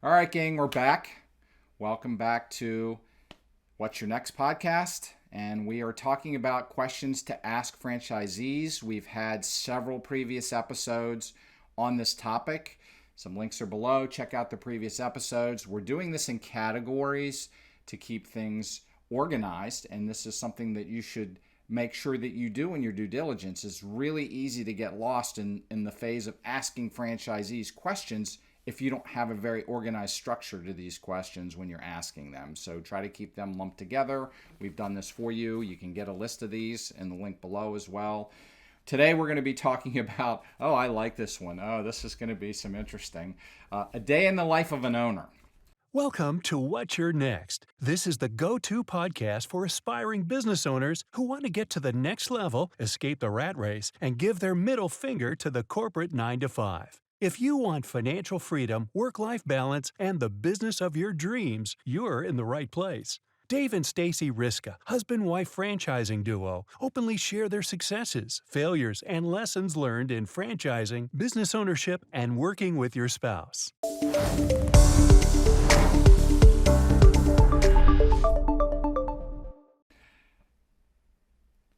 All right, gang, we're back. Welcome back to What's Your Next podcast. And we are talking about questions to ask franchisees. We've had several previous episodes on this topic. Some links are below. Check out the previous episodes. We're doing this in categories to keep things organized. And this is something that you should make sure that you do in your due diligence. It's really easy to get lost in the phase of asking franchisees questions if you don't have a very organized structure to these questions when you're asking them. So try to keep them lumped together. We've done this for you. You can get a list of these in the link below as well. Today we're going to be talking about, I like this one. This is going to be some interesting. A day in the life of an owner. Welcome to What's Your Next. This is the go-to podcast for aspiring business owners who want to get to the next level, escape the rat race, and give their middle finger to the corporate 9-to-5. If you want financial freedom, work-life balance, and the business of your dreams, you're in the right place. Dave and Stacy Riska, husband-wife franchising duo, openly share their successes, failures, and lessons learned in franchising, business ownership, and working with your spouse.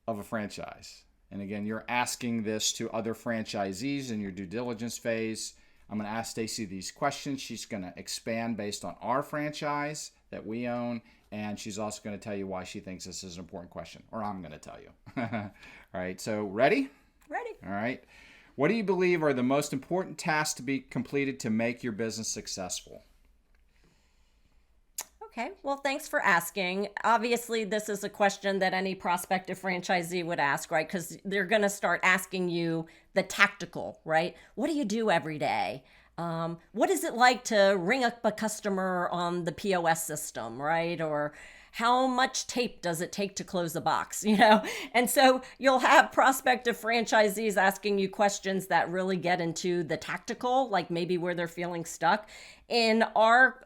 Of a franchise. And again, you're asking this to other franchisees in your due diligence phase. I'm going to ask Stacy these questions. She's going to expand based on our franchise that we own, and she's also going to tell you why she thinks this is an important question, or I'm going to tell you. All right, so ready? Ready. All right. What do you believe are the most important tasks to be completed to make your business successful? Okay, well, thanks for asking. Obviously, this is a question that any prospective franchisee would ask, right? Because they're going to start asking you the tactical, right? What do you do every day? What is it like to ring up a customer on the POS system, right? Or how much tape does it take to close a box, And so you'll have prospective franchisees asking you questions that really get into the tactical, like maybe where they're feeling stuck. In our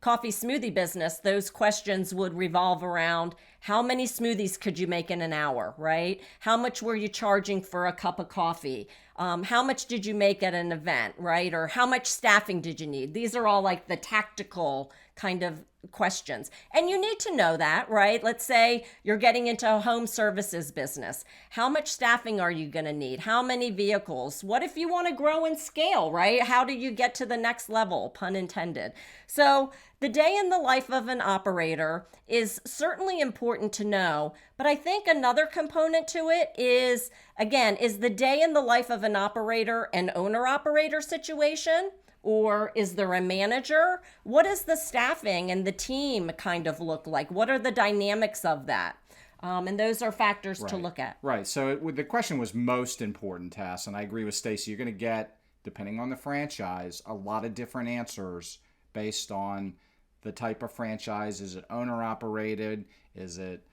coffee smoothie business, those questions would revolve around how many smoothies could you make in an hour, right? How much were you charging for a cup of coffee? How much did you make at an event, right? Or how much staffing did you need? These are all like the tactical kind of questions. And you need to know that, right? Let's say you're getting into a home services business. How much staffing are you going to need? How many vehicles? What if you want to grow and scale, right? How do you get to the next level, pun intended? So the day in the life of an operator is certainly important to know, but I think another component to it is, again, is the day in the life of an operator an owner-operator situation? Or is there a manager? What does the staffing and the team kind of look like? What are the dynamics of that? And those are factors to look at. Right. So the question was most important tasks. And I agree with Stacy. You're going to get, depending on the franchise, a lot of different answers based on the type of franchise. Is it owner operated? Is it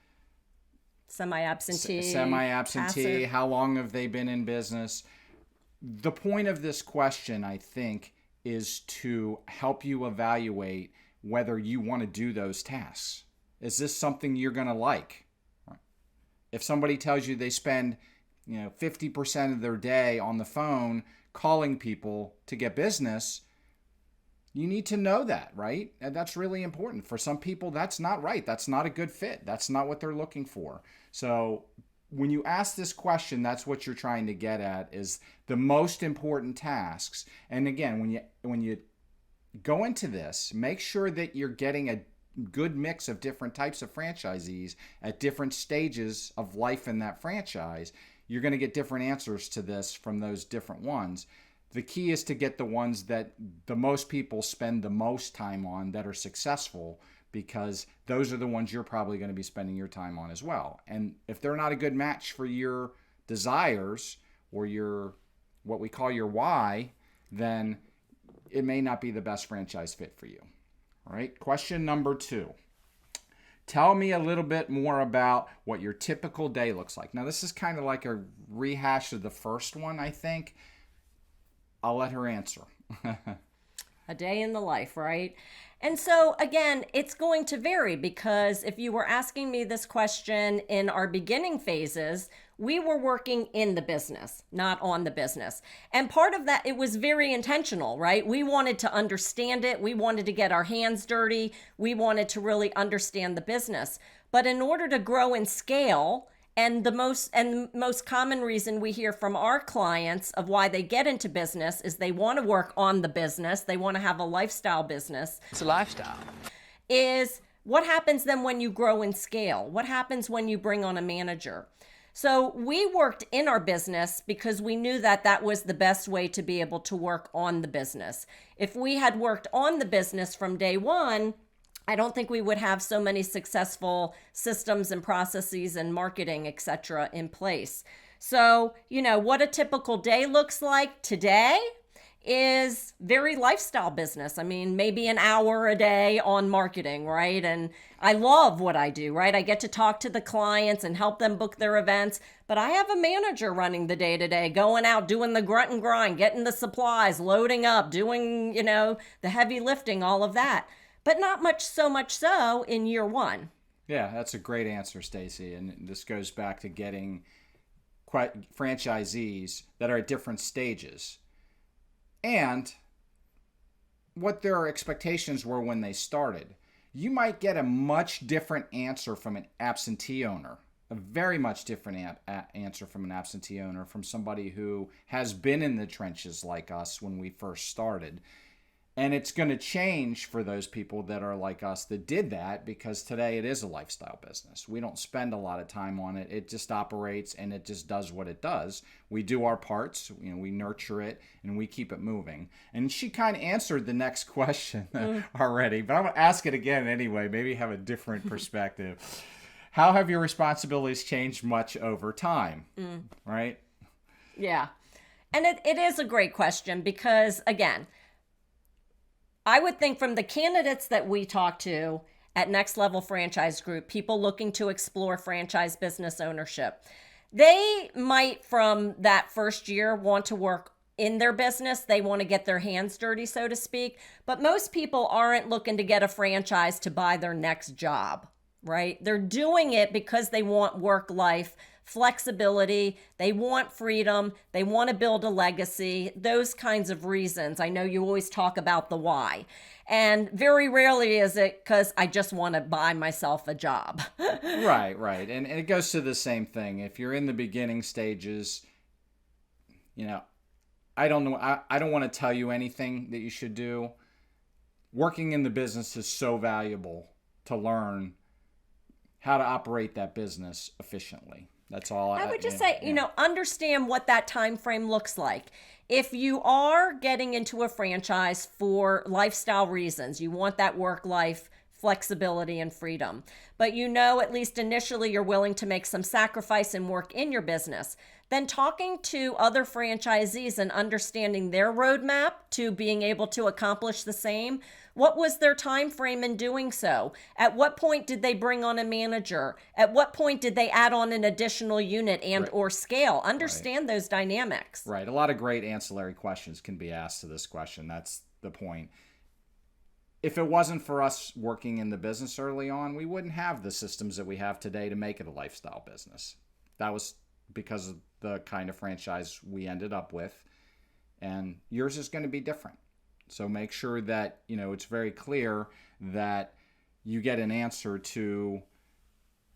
semi-absentee? Semi-absentee. How long have they been in business? The point of this question, I think, is to help you evaluate whether you want to do those tasks. Is this something you're going to like? If somebody tells you they spend 50% of their day on the phone calling people to get business, you need to know that, right? And that's really important. For some people, that's not right. That's not a good fit. That's not what they're looking for. So when you ask this question, that's what you're trying to get at, is the most important tasks. And again, when you go into this, make sure that you're getting a good mix of different types of franchisees at different stages of life in that franchise. You're going to get different answers to this from those different ones. The key is to get the ones that the most people spend the most time on that are successful, because those are the ones you're probably going to be spending your time on as well. And if they're not a good match for your desires or your, what we call your why, then it may not be the best franchise fit for you. All right. Question number 2. Tell me a little bit more about what your typical day looks like. Now, this is kind of like a rehash of the first one, I think. I'll let her answer. A day in the life, right? And so again, it's going to vary, because if you were asking me this question in our beginning phases, We were working in the business, not on the business. And part of that, it was very intentional, right? We wanted to understand it. We wanted to get our hands dirty. We wanted to really understand the business. But in order to grow and scale, and the most common reason we hear from our clients of why they get into business is they want to work on the business. They want to have a lifestyle business. It's a lifestyle. Is what happens then when you grow and scale? What happens when you bring on a manager? So we worked in our business because we knew that that was the best way to be able to work on the business. If we had worked on the business from day one, I don't think we would have so many successful systems and processes and marketing, etc., in place. So, what a typical day looks like today is very lifestyle business. I mean, maybe an hour a day on marketing, right? And I love what I do, right? I get to talk to the clients and help them book their events, but I have a manager running the day-to-day, going out, doing the grunt and grind, getting the supplies, loading up, doing, the heavy lifting, all of that. But not so much so in year one. Yeah, that's a great answer, Stacy. And this goes back to getting franchisees that are at different stages and what their expectations were when they started. You might get a much different answer from an absentee owner, a very much different answer from an absentee owner, from somebody who has been in the trenches like us when we first started. And it's going to change for those people that are like us that did that, because today it is a lifestyle business. We don't spend a lot of time on it. It just operates and it just does what it does. We do our parts, we nurture it and we keep it moving. And she kind of answered the next question already, but I'm going to ask it again anyway, maybe have a different perspective. How have your responsibilities changed much over time? Right? Yeah. And it is a great question because, again, I would think from the candidates that we talk to at Next Level Franchise Group, people looking to explore franchise business ownership, they might from that first year want to work in their business. They want to get their hands dirty, so to speak. But most people aren't looking to get a franchise to buy their next job, right? They're doing it because they want work-life flexibility, they want freedom, they want to build a legacy, those kinds of reasons. I know you always talk about the why. And very rarely is it because I just want to buy myself a job. Right. And it goes to the same thing. If you're in the beginning stages, I don't know. I don't want to tell you anything that you should do. Working in the business is so valuable to learn how to operate that business efficiently. That's all. I would just say, understand what that time frame looks like. If you are getting into a franchise for lifestyle reasons, you want that work-life flexibility and freedom, but at least initially you're willing to make some sacrifice and work in your business, then talking to other franchisees and understanding their roadmap to being able to accomplish the same. What was their time frame in doing so? At what point did they bring on a manager? At what point did they add on an additional unit and or scale? Understand those dynamics. Right. A lot of great ancillary questions can be asked to this question. That's the point. If it wasn't for us working in the business early on, we wouldn't have the systems that we have today to make it a lifestyle business. That was because of the kind of franchise we ended up with. And yours is going to be different. So make sure that, it's very clear that you get an answer to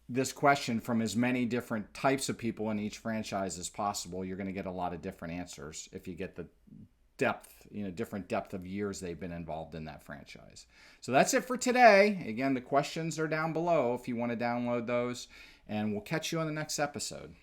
this question from as many different types of people in each franchise as possible. You're going to get a lot of different answers if you get the depth, different depth of years they've been involved in that franchise. So that's it for today. Again, the questions are down below if you want to download those, and we'll catch you on the next episode.